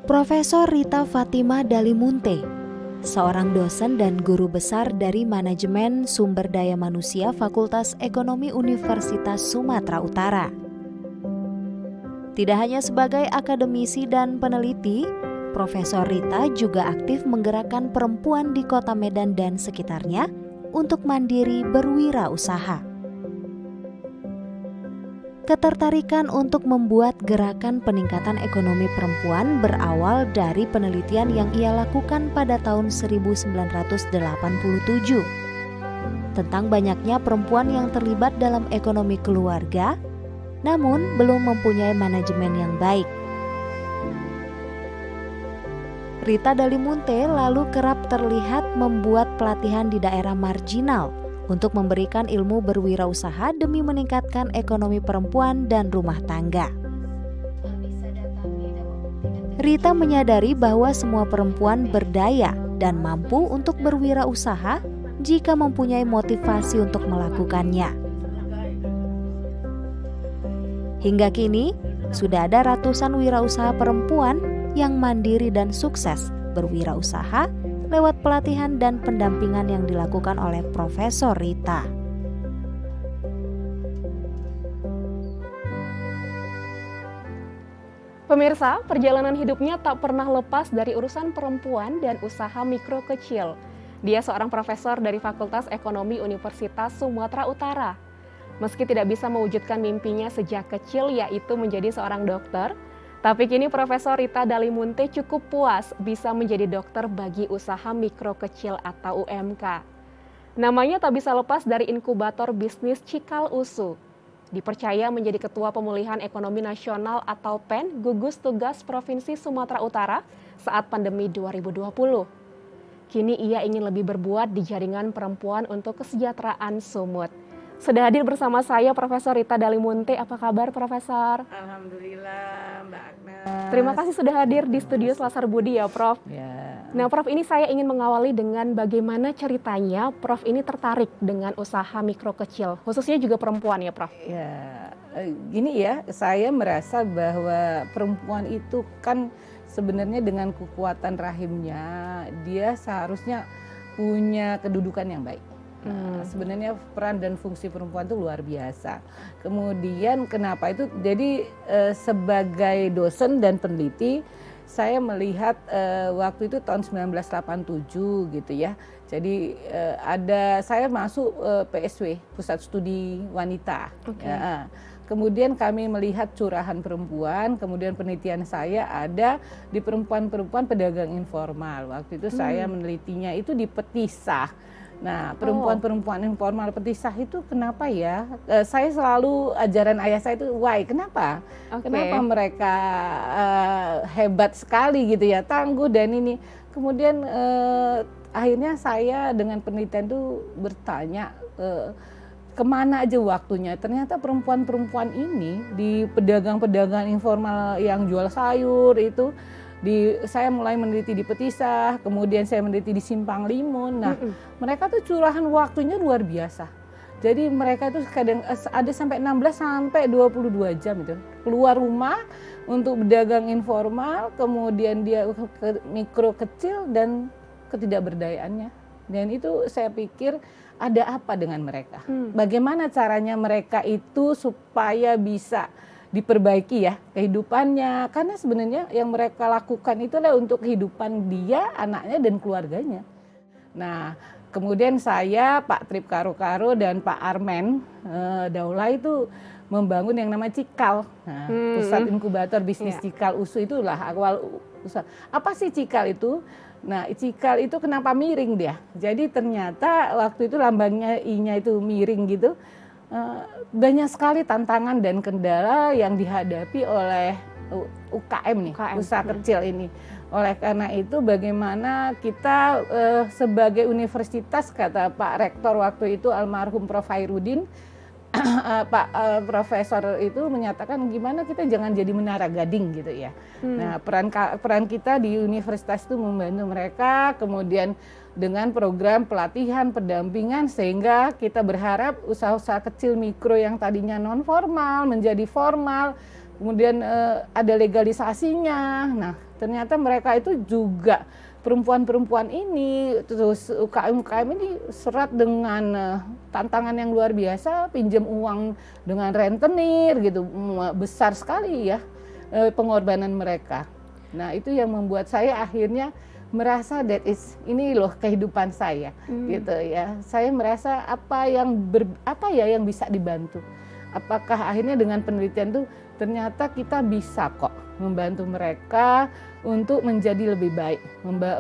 Profesor Rita Fatimah Dalimunte, seorang dosen dan guru besar dari Manajemen Sumber Daya Manusia Fakultas Ekonomi Universitas Sumatera Utara. Tidak hanya sebagai akademisi dan peneliti, Profesor Rita juga aktif menggerakkan perempuan di Kota Medan dan sekitarnya untuk mandiri berwirausaha. Ketertarikan untuk membuat gerakan peningkatan ekonomi perempuan berawal dari penelitian yang ia lakukan pada tahun 1987 tentang banyaknya perempuan yang terlibat dalam ekonomi keluarga, namun belum mempunyai manajemen yang baik. Rita Dalimunte lalu kerap terlihat membuat pelatihan di daerah marginal untuk memberikan ilmu berwirausaha demi meningkatkan ekonomi perempuan dan rumah tangga. Rita menyadari bahwa semua perempuan berdaya dan mampu untuk berwirausaha jika mempunyai motivasi untuk melakukannya. Hingga kini, sudah ada ratusan wirausaha perempuan yang mandiri dan sukses berwirausaha lewat pelatihan dan pendampingan yang dilakukan oleh Profesor Rita. Pemirsa, perjalanan hidupnya tak pernah lepas dari urusan perempuan dan usaha mikro kecil. Dia seorang profesor dari Fakultas Ekonomi Universitas Sumatera Utara. Meski tidak bisa mewujudkan mimpinya sejak kecil, yaitu menjadi seorang dokter, tapi kini Profesor Rita Dalimunte cukup puas bisa menjadi dokter bagi usaha mikro kecil atau UMK. Namanya tak bisa lepas dari inkubator bisnis Cikal USU. Dipercaya menjadi Ketua Pemulihan Ekonomi Nasional atau PEN gugus tugas Provinsi Sumatera Utara saat pandemi 2020. Kini ia ingin lebih berbuat di jaringan perempuan untuk kesejahteraan Sumut. Sudah hadir bersama saya Profesor Rita Dalimunte. Apa kabar, Profesor? Alhamdulillah, Mbak Agnes. Terima kasih sudah hadir di studio Selasar Budi ya, Prof. Ya. Nah, Prof, ini saya ingin mengawali dengan bagaimana ceritanya Prof ini tertarik dengan usaha mikro kecil, khususnya juga perempuan ya, Prof? Ya, gini ya, saya merasa bahwa perempuan itu kan sebenarnya dengan kekuatan rahimnya, dia seharusnya punya kedudukan yang baik. Sebenarnya peran dan fungsi perempuan itu luar biasa. Kemudian kenapa itu? Jadi sebagai dosen dan peneliti, saya melihat waktu itu tahun 1987 gitu ya. Jadi saya masuk PSW, Pusat Studi Wanita. Okay. Ya. Kemudian kami melihat curahan perempuan, kemudian penelitian saya ada di perempuan-perempuan pedagang informal. Waktu itu saya menelitinya itu di Petisah. Nah, perempuan-perempuan informal Petisah itu kenapa ya? Saya selalu ajaran ayah saya itu why, kenapa? Okay. Kenapa mereka hebat sekali gitu ya, tangguh dan ini. Kemudian akhirnya saya dengan penelitian itu bertanya kemana aja waktunya. Ternyata perempuan-perempuan ini di pedagang-pedagang informal yang jual sayur itu saya mulai meneliti di Petisah, kemudian saya meneliti di Simpang Limun. Nah, mereka tuh curahan waktunya luar biasa. Jadi mereka tuh kadang ada sampai 16 sampai 22 jam itu. Keluar rumah untuk berdagang informal, kemudian dia ke mikro kecil dan ketidakberdayaannya. Dan itu saya pikir ada apa dengan mereka? Bagaimana caranya mereka itu supaya bisa diperbaiki ya kehidupannya, karena sebenarnya yang mereka lakukan itulah untuk kehidupan dia, anaknya dan keluarganya. Nah, kemudian saya, Pak Trip Karo-Karo dan Pak Armen Daula itu membangun yang namanya Cikal, Pusat Inkubator Bisnis Cikal USU. Itulah awal usaha. Apa sih Cikal itu? Nah, Cikal itu kenapa miring dia? Jadi ternyata waktu itu lambangnya I-nya itu miring gitu. Banyak sekali tantangan dan kendala yang dihadapi oleh UKM nih, usaha kecil ini. Oleh karena itu bagaimana kita sebagai universitas, kata Pak Rektor waktu itu almarhum Prof. Hairudin, Pak Profesor itu menyatakan gimana kita jangan jadi menara gading gitu ya. Nah, peran kita di universitas itu membantu mereka, kemudian dengan program pelatihan, pendampingan, sehingga kita berharap usaha-usaha kecil mikro yang tadinya non formal menjadi formal, kemudian ada legalisasinya. Nah, ternyata mereka itu juga perempuan-perempuan ini, terus UKM-UKM ini serat dengan tantangan yang luar biasa, pinjam uang dengan rentenir gitu, besar sekali ya pengorbanan mereka. Nah, itu yang membuat saya akhirnya merasa ini loh kehidupan saya gitu ya. Saya merasa apa yang bisa dibantu. Apakah akhirnya dengan penelitian itu ternyata kita bisa kok membantu mereka untuk menjadi lebih baik,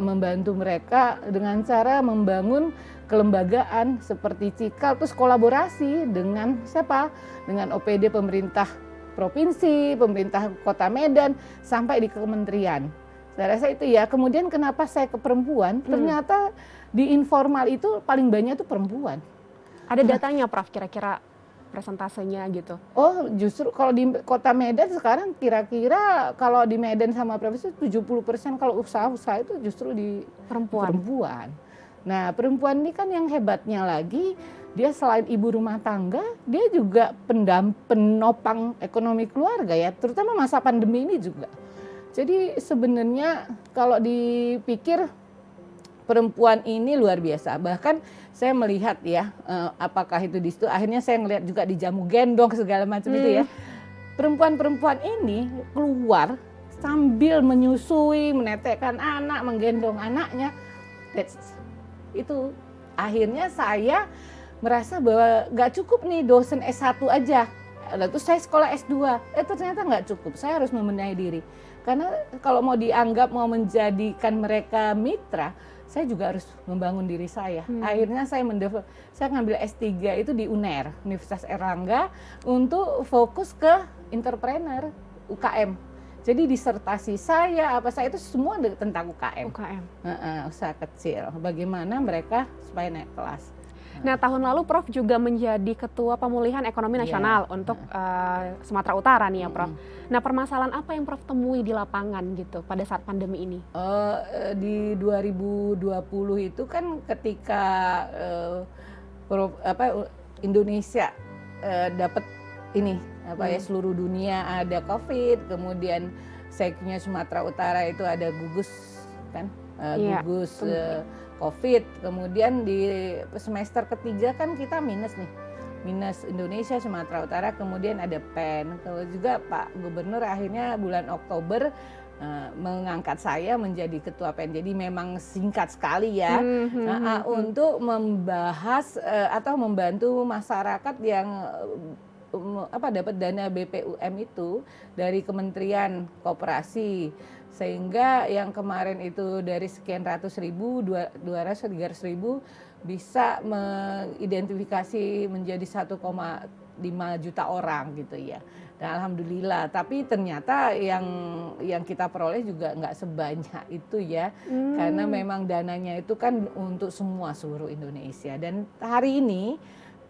membantu mereka dengan cara membangun kelembagaan seperti Cikal, terus kolaborasi dengan siapa? Dengan OPD pemerintah provinsi, pemerintah Kota Medan, sampai di kementerian. Saya rasa itu ya. Kemudian kenapa saya ke perempuan? Ternyata di informal itu paling banyak itu perempuan. Ada datanya Prof, kira-kira presentasenya gitu? Oh, justru kalau di Kota Medan sekarang kira-kira kalau di Medan sama provinsi 70% kalau usaha-usaha itu justru di perempuan. Nah, perempuan ini kan yang hebatnya lagi, dia selain ibu rumah tangga, dia juga penopang ekonomi keluarga ya, terutama masa pandemi ini juga. Jadi sebenarnya kalau dipikir perempuan ini luar biasa. Bahkan saya melihat ya, apakah itu di situ. Akhirnya saya ngelihat juga di jamu gendong segala macam itu ya. Perempuan-perempuan ini keluar sambil menyusui, menetekkan anak, menggendong anaknya. Itu akhirnya saya merasa bahwa nggak cukup nih dosen S1 aja. Lalu saya sekolah S2, ternyata nggak cukup. Saya harus membenahi diri. Karena kalau mau dianggap mau menjadikan mereka mitra, saya juga harus membangun diri saya. Akhirnya saya ngambil S3 itu di UNER, Universitas Erlangga, untuk fokus ke entrepreneur, UKM. Jadi disertasi saya itu semua tentang UKM. Usaha kecil. Bagaimana mereka supaya naik kelas. Nah, tahun lalu Prof juga menjadi Ketua Pemulihan Ekonomi Nasional untuk Sumatera Utara nih ya Prof. Nah, permasalahan apa yang Prof temui di lapangan gitu pada saat pandemi ini? Di 2020 itu kan ketika Indonesia dapat ini seluruh dunia ada COVID, kemudian seknya Sumatera Utara itu ada gugus kan, gugus COVID, kemudian di semester ketiga kan kita minus Indonesia, Sumatera Utara, kemudian ada PEN. Kalau juga Pak Gubernur akhirnya bulan Oktober mengangkat saya menjadi ketua PEN. Jadi memang singkat sekali ya untuk membahas atau membantu masyarakat yang dapat dana BPUM itu dari Kementerian Koperasi. Sehingga yang kemarin itu dari sekian ratus ribu, 200-300 ribu bisa mengidentifikasi menjadi 1,5 juta orang gitu ya. Dan alhamdulillah, tapi ternyata yang kita peroleh juga nggak sebanyak itu ya. Karena memang dananya itu kan untuk seluruh Indonesia. Dan hari ini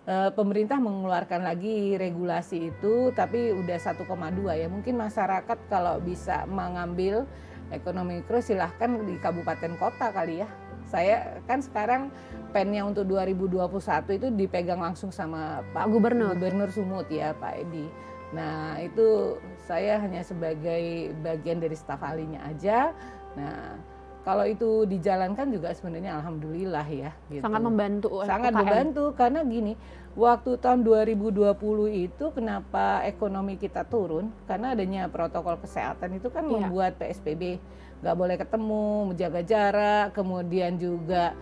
pemerintah mengeluarkan lagi regulasi itu, tapi udah 1,2 ya. Mungkin masyarakat kalau bisa mengambil ekonomi mikro silahkan di kabupaten kota kali ya. Saya kan sekarang pennya untuk 2021 itu dipegang langsung sama Pak Gubernur Sumut ya, Pak Edi. Nah itu saya hanya sebagai bagian dari staf ahlinya aja. Nah kalau itu dijalankan juga sebenarnya alhamdulillah ya. Gitu. Sangat membantu. Sangat UKM. Membantu karena gini, waktu tahun 2020 itu kenapa ekonomi kita turun? Karena adanya protokol kesehatan itu kan membuat PSBB nggak boleh ketemu, menjaga jarak, kemudian juga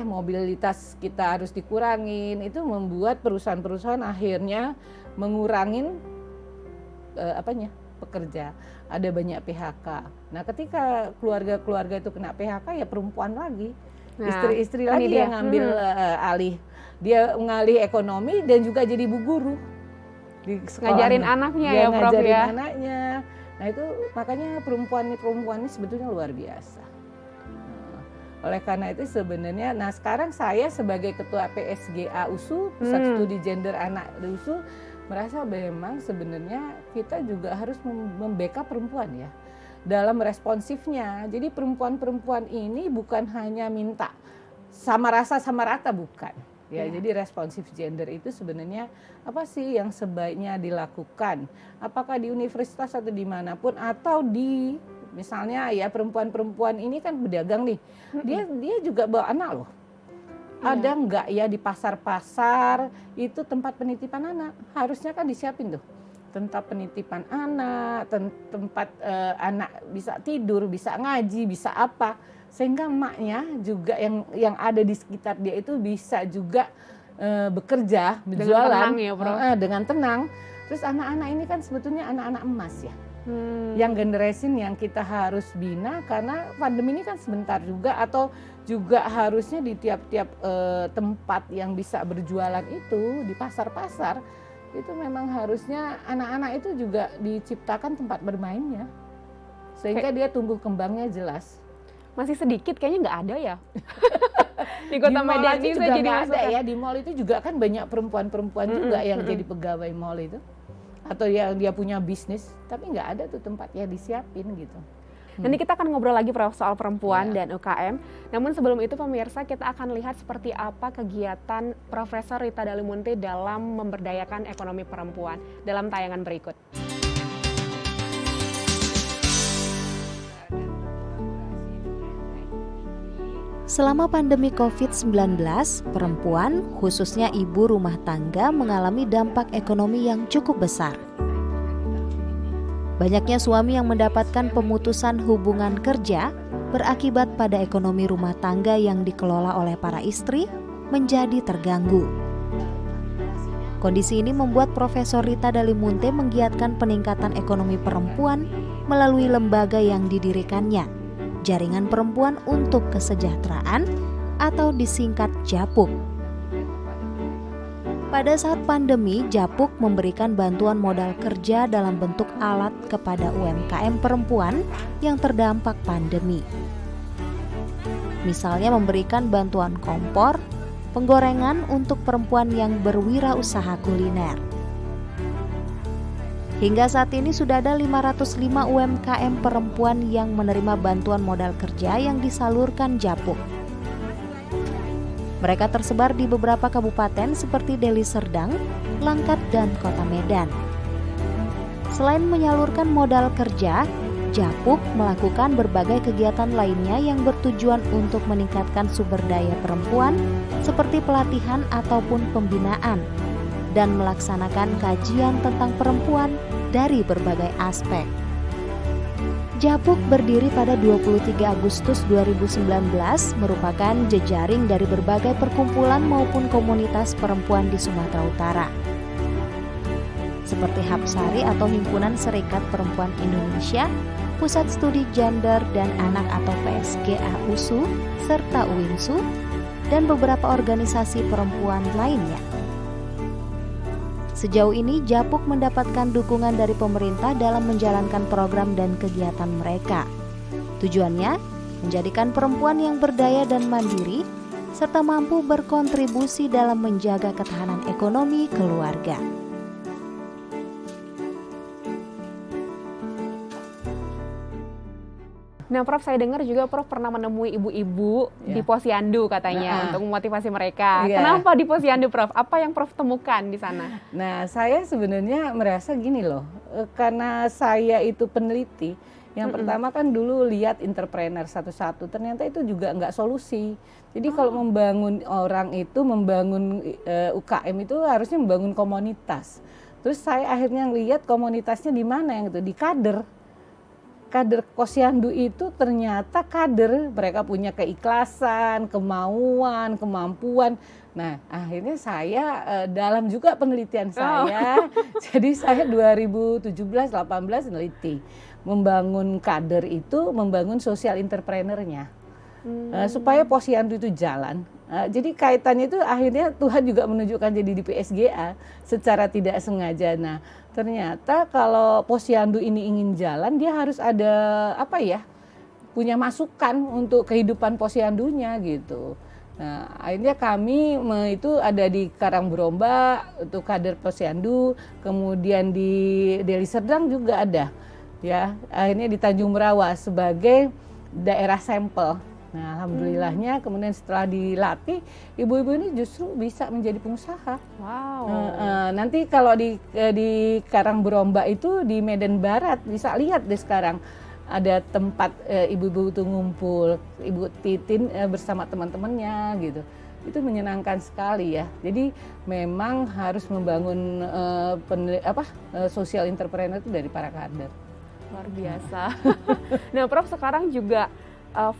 mobilitas kita harus dikurangin. Itu membuat perusahaan-perusahaan akhirnya mengurangin pekerja, ada banyak PHK. Nah, ketika keluarga-keluarga itu kena PHK ya perempuan lagi, istri-istri lagi yang ngambil alih, dia mengalih ekonomi dan juga jadi bu guru di sekolah. Ngajarin anaknya ya Prof ya. Ngajarin anaknya. Nah itu makanya perempuan ini sebetulnya luar biasa. Oleh karena itu sebenarnya, nah sekarang saya sebagai ketua PSGA USU, Pusat Studi Gender Anak USU, merasa memang sebenarnya kita juga harus membackup perempuan ya dalam responsifnya. Jadi perempuan-perempuan ini bukan hanya minta sama rasa sama rata, bukan. Ya, jadi responsif gender itu sebenarnya apa sih yang sebaiknya dilakukan? Apakah di universitas atau dimanapun, atau di misalnya ya perempuan-perempuan ini kan berdagang nih, dia juga bawa anak loh. Ada nggak ya di pasar-pasar itu tempat penitipan anak? Harusnya kan disiapin tuh tempat penitipan anak, tempat anak bisa tidur, bisa ngaji, bisa apa. Sehingga emaknya juga yang ada di sekitar dia itu bisa juga bekerja, berjualan dengan tenang. Terus anak-anak ini kan sebetulnya anak-anak emas ya, yang generasi yang kita harus bina, karena pandemi ini kan sebentar juga, atau juga harusnya di tiap-tiap tempat yang bisa berjualan itu di pasar-pasar itu memang harusnya anak-anak itu juga diciptakan tempat bermainnya sehingga dia tumbuh kembangnya jelas. Masih sedikit kayaknya nggak ada ya di Kota Di Medan ini. juga Jadi nggak ada ya, di mall itu juga kan banyak perempuan-perempuan juga yang jadi pegawai mall itu, atau yang dia punya bisnis, tapi nggak ada tuh tempat ya disiapin gitu. Nanti kita akan ngobrol lagi Prof soal perempuan dan UKM. Namun sebelum itu pemirsa, kita akan lihat seperti apa kegiatan Profesor Rita Dalimunte dalam memberdayakan ekonomi perempuan dalam tayangan berikut. Selama pandemi COVID-19, perempuan, khususnya ibu rumah tangga, mengalami dampak ekonomi yang cukup besar. Banyaknya suami yang mendapatkan pemutusan hubungan kerja berakibat pada ekonomi rumah tangga yang dikelola oleh para istri menjadi terganggu. Kondisi ini membuat Profesor Rita Dalimunte menggiatkan peningkatan ekonomi perempuan melalui lembaga yang didirikannya, Jaringan Perempuan untuk Kesejahteraan atau disingkat JAPUK. Pada saat pandemi, JAPUK memberikan bantuan modal kerja dalam bentuk alat kepada UMKM perempuan yang terdampak pandemi. Misalnya memberikan bantuan kompor, penggorengan untuk perempuan yang berwirausaha kuliner. Hingga saat ini sudah ada 505 UMKM perempuan yang menerima bantuan modal kerja yang disalurkan JAPUK. Mereka tersebar di beberapa kabupaten seperti Deli Serdang, Langkat, dan Kota Medan. Selain menyalurkan modal kerja, JAPUK melakukan berbagai kegiatan lainnya yang bertujuan untuk meningkatkan sumber daya perempuan seperti pelatihan ataupun pembinaan dan melaksanakan kajian tentang perempuan dari berbagai aspek. JAPUK berdiri pada 23 Agustus 2019 merupakan jejaring dari berbagai perkumpulan maupun komunitas perempuan di Sumatera Utara. Seperti Hapsari atau Himpunan Serikat Perempuan Indonesia, Pusat Studi Gender dan Anak atau PSGA USU, serta UINSU, dan beberapa organisasi perempuan lainnya. Sejauh ini, JAPUK mendapatkan dukungan dari pemerintah dalam menjalankan program dan kegiatan mereka. Tujuannya, menjadikan perempuan yang berdaya dan mandiri, serta mampu berkontribusi dalam menjaga ketahanan ekonomi keluarga. Nah Prof, saya dengar juga Prof pernah menemui ibu-ibu di Posyandu katanya untuk memotivasi mereka. Kenapa di Posyandu Prof? Apa yang Prof temukan di sana? Nah saya sebenarnya merasa gini loh, karena saya itu peneliti, yang pertama kan dulu lihat entrepreneur satu-satu, ternyata itu juga nggak solusi. Jadi kalau membangun orang itu, membangun UKM itu harusnya membangun komunitas. Terus saya akhirnya lihat komunitasnya di mana yang itu, di kader. Kader Posyandu itu ternyata kader, mereka punya keikhlasan, kemauan, kemampuan. Nah akhirnya saya dalam juga penelitian saya, jadi saya 2017-18 neliti, membangun kader itu, membangun social entrepreneurnya, supaya Posyandu itu jalan. Jadi kaitannya itu akhirnya Tuhan juga menunjukkan jadi di PSGA secara tidak sengaja. Nah ternyata kalau Posyandu ini ingin jalan, dia harus ada apa ya, punya masukan untuk kehidupan Posyandunya gitu. Nah akhirnya kami itu ada di Karangbromba untuk kader Posyandu, kemudian di Deli Serdang juga ada, ya akhirnya di Tanjung Merawa sebagai daerah sampel. Nah, alhamdulillahnya kemudian setelah dilatih, ibu-ibu ini justru bisa menjadi pengusaha. Wow. Nanti kalau di Karangberomba itu di Medan Barat bisa lihat deh sekarang ada tempat ibu-ibu itu ngumpul, Ibu Titin bersama teman-temannya gitu. Itu menyenangkan sekali ya. Jadi memang harus membangun social entrepreneur itu dari para kader. Luar biasa. Nah, Prof sekarang juga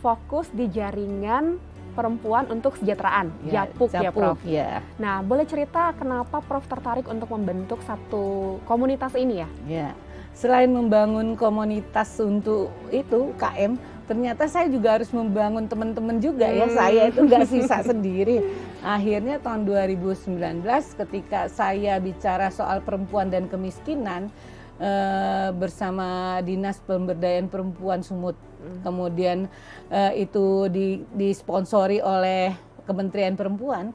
fokus di jaringan perempuan untuk kesejahteraan, Japuk ya Prof. Ya. Nah, boleh cerita kenapa Prof tertarik untuk membentuk satu komunitas ini ya? Ya, selain membangun komunitas untuk itu KM, ternyata saya juga harus membangun teman-teman juga ya. Saya itu nggak sisa sendiri. Akhirnya tahun 2019 ketika saya bicara soal perempuan dan kemiskinan, bersama Dinas Pemberdayaan Perempuan Sumut. Kemudian itu disponsori oleh Kementerian Perempuan.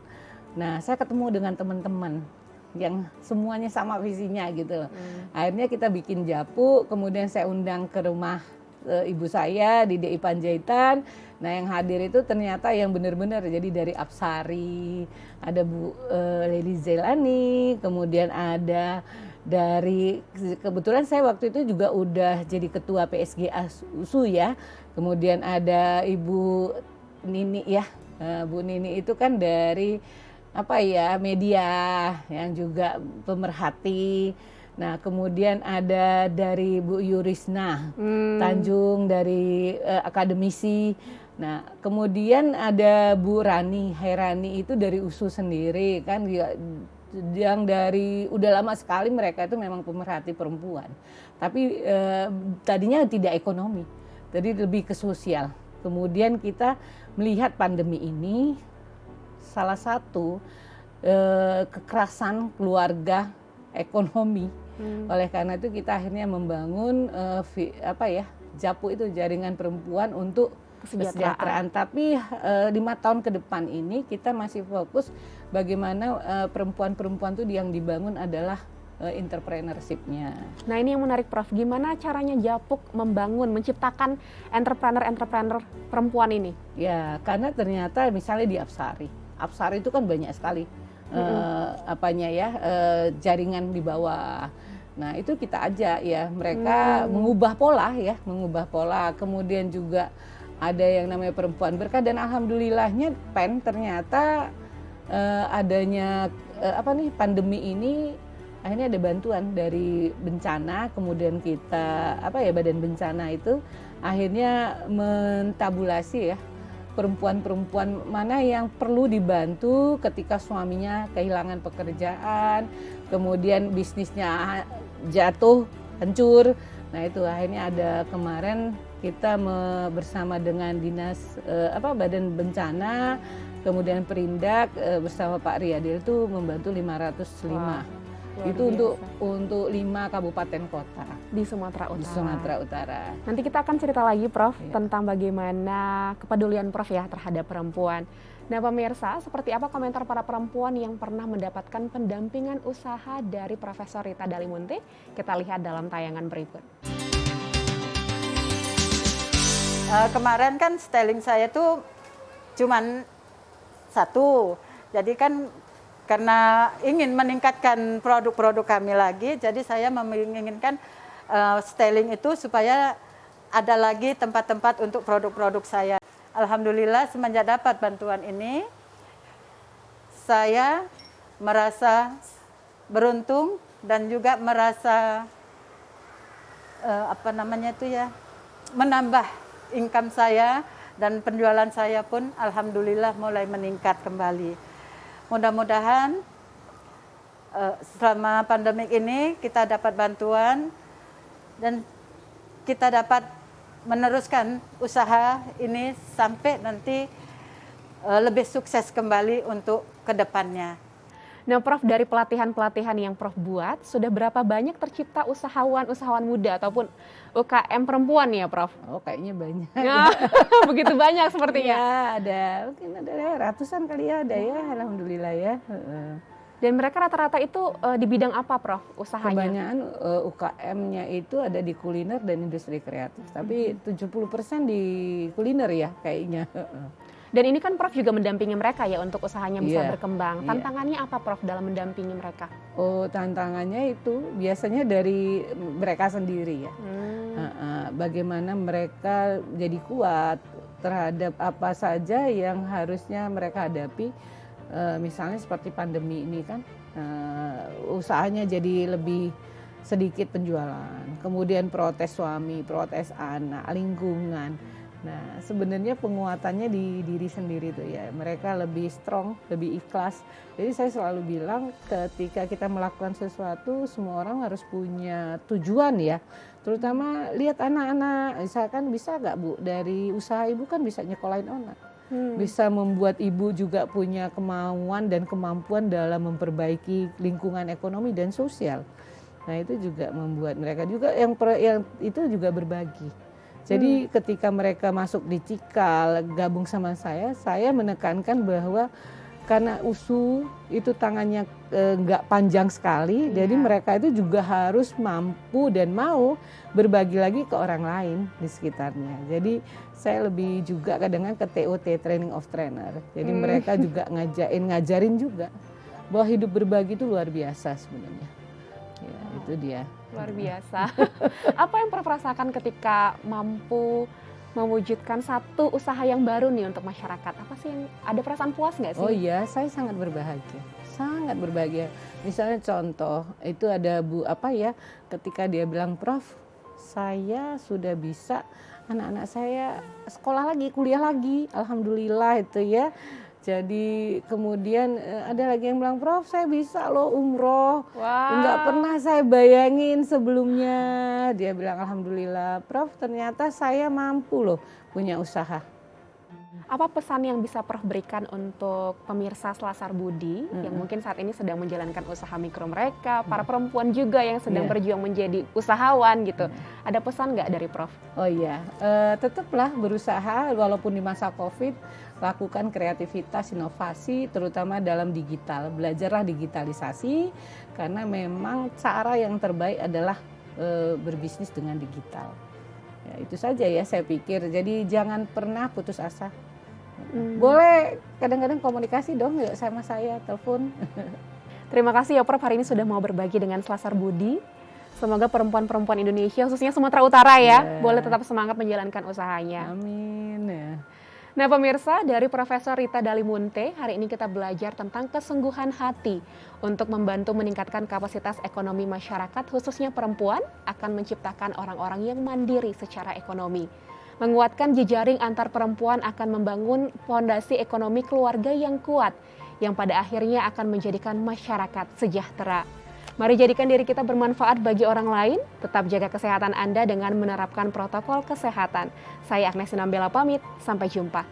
Nah, saya ketemu dengan teman-teman yang semuanya sama visinya gitu. Akhirnya kita bikin Japu, kemudian saya undang ke rumah ibu saya di DI Panjaitan. Nah, yang hadir itu ternyata yang benar-benar jadi dari Apsari, ada Bu Leli Zelani, kemudian ada dari kebetulan saya waktu itu juga udah jadi ketua PSG USU ya. Kemudian ada Ibu Nini ya. Bu Nini itu kan dari media yang juga pemerhati. Nah, kemudian ada dari Bu Yurisna Tanjung dari akademisi. Nah, kemudian ada Bu Rani Hairani itu dari USU sendiri kan yang dari udah lama sekali mereka itu memang pemerhati perempuan. Tapi tadinya tidak ekonomi. Jadi lebih ke sosial. Kemudian kita melihat pandemi ini salah satu kekerasan keluarga ekonomi. Oleh karena itu kita akhirnya membangun Japu itu jaringan perempuan untuk kesejahteraan. Tapi 5 tahun ke depan ini kita masih fokus bagaimana perempuan-perempuan itu yang dibangun adalah entrepreneurship-nya. Nah, ini yang menarik Prof. Gimana caranya Japuk membangun, menciptakan entrepreneur perempuan ini? Ya, karena ternyata misalnya di Apsari. Apsari itu kan banyak sekali jaringan di bawah. Nah, itu kita ajak ya mereka mengubah pola. Kemudian juga ada yang namanya perempuan berkah dan alhamdulillahnya PEN ternyata adanya pandemi ini akhirnya ada bantuan dari bencana, kemudian kita Badan Bencana itu akhirnya mentabulasi ya perempuan-perempuan mana yang perlu dibantu ketika suaminya kehilangan pekerjaan, kemudian bisnisnya jatuh, hancur. Nah, itu akhirnya ada kemarin kita bersama dengan Dinas Badan Bencana, kemudian Perindak bersama Pak Riyadil itu membantu 505. Itu untuk 5 kabupaten kota di Sumatera Utara. Di Sumatera Utara. Nanti kita akan cerita lagi Prof tentang bagaimana kepedulian Prof ya terhadap perempuan. Nah, pemirsa, seperti apa komentar para perempuan yang pernah mendapatkan pendampingan usaha dari Profesor Rita Dalimunte? Kita lihat dalam tayangan berikut. Kemarin kan styling saya tuh cuman 1. Jadi kan karena ingin meningkatkan produk-produk kami lagi, jadi saya menginginkan styling itu supaya ada lagi tempat-tempat untuk produk-produk saya. Alhamdulillah semenjak dapat bantuan ini, saya merasa beruntung dan juga merasa menambah income saya dan penjualan saya pun alhamdulillah mulai meningkat kembali. Mudah-mudahan selama pandemik ini kita dapat bantuan dan kita dapat meneruskan usaha ini sampai nanti lebih sukses kembali untuk kedepannya. Nah, Prof, dari pelatihan-pelatihan yang Prof buat, sudah berapa banyak tercipta usahawan muda ataupun UKM perempuan ya, Prof? Oh, kayaknya banyak. Ya, begitu banyak sepertinya. Ya, mungkin ada ratusan kali ya, ada ya, alhamdulillah ya. Dan mereka rata-rata itu di bidang apa, Prof, usahanya? Kebanyakan UKM-nya itu ada di kuliner dan industri kreatif, tapi 70% di kuliner ya kayaknya. Dan ini kan Prof juga mendampingi mereka ya untuk usahanya bisa Iya, berkembang. iya. Tantangannya apa, Prof, dalam mendampingi mereka? Oh, tantangannya itu biasanya dari mereka sendiri ya. Bagaimana mereka jadi kuat terhadap apa saja yang harusnya mereka hadapi. Misalnya seperti pandemi ini kan, usahanya jadi lebih sedikit penjualan, kemudian protes suami, protes anak, lingkungan. Nah, sebenarnya penguatannya di diri sendiri tuh ya, mereka lebih strong, lebih ikhlas. Jadi saya selalu bilang ketika kita melakukan sesuatu, semua orang harus punya tujuan ya. Terutama lihat anak-anak, misalkan bisa nggak Bu, dari usaha ibu kan bisa nyekolahin anak. Bisa membuat ibu juga punya kemauan dan kemampuan dalam memperbaiki lingkungan ekonomi dan sosial. Nah itu juga membuat mereka juga yang itu juga berbagi. Jadi ketika mereka masuk di Cikal, gabung sama saya menekankan bahwa karena USU itu tangannya nggak panjang sekali, jadi mereka itu juga harus mampu dan mau berbagi lagi ke orang lain di sekitarnya. Jadi saya lebih juga kadang-kadang ke TOT, Training of Trainer. Jadi mereka juga ngajarin juga bahwa hidup berbagi itu luar biasa sebenarnya. Ya, itu dia. Luar biasa. Apa yang Prof rasakan ketika mampu mewujudkan satu usaha yang baru nih untuk masyarakat? Apa sih yang ada perasaan puas nggak sih? Oh iya, saya sangat berbahagia. Misalnya contoh, itu ada Bu ketika dia bilang, Prof, saya sudah bisa anak-anak saya sekolah lagi, kuliah lagi, alhamdulillah itu ya. Jadi kemudian ada lagi yang bilang, Prof saya bisa loh umroh, nggak pernah saya bayangin sebelumnya. Dia bilang alhamdulillah, Prof ternyata saya mampu loh punya usaha. Apa pesan yang bisa Prof berikan untuk pemirsa Selasar Budi yang mungkin saat ini sedang menjalankan usaha mikro mereka, para perempuan juga yang sedang berjuang menjadi usahawan gitu. Ada pesan nggak dari Prof? Oh iya, tetaplah berusaha walaupun di masa Covid, lakukan kreativitas, inovasi terutama dalam digital. Belajarlah digitalisasi karena memang cara yang terbaik adalah berbisnis dengan digital. Ya, itu saja ya saya pikir. Jadi jangan pernah putus asa. Boleh kadang-kadang komunikasi dong yuk sama saya, telepon. Terima kasih ya Prof hari ini sudah mau berbagi dengan Selasar Budi. Semoga perempuan-perempuan Indonesia khususnya Sumatera Utara ya boleh tetap semangat menjalankan usahanya. Amin ya. Nah pemirsa, dari Profesor Rita Dalimunte, hari ini kita belajar tentang kesungguhan hati untuk membantu meningkatkan kapasitas ekonomi masyarakat, khususnya perempuan, akan menciptakan orang-orang yang mandiri secara ekonomi. Menguatkan jejaring antar perempuan akan membangun fondasi ekonomi keluarga yang kuat, yang pada akhirnya akan menjadikan masyarakat sejahtera. Mari jadikan diri kita bermanfaat bagi orang lain, tetap jaga kesehatan Anda dengan menerapkan protokol kesehatan. Saya Agnes Sinambela pamit, sampai jumpa.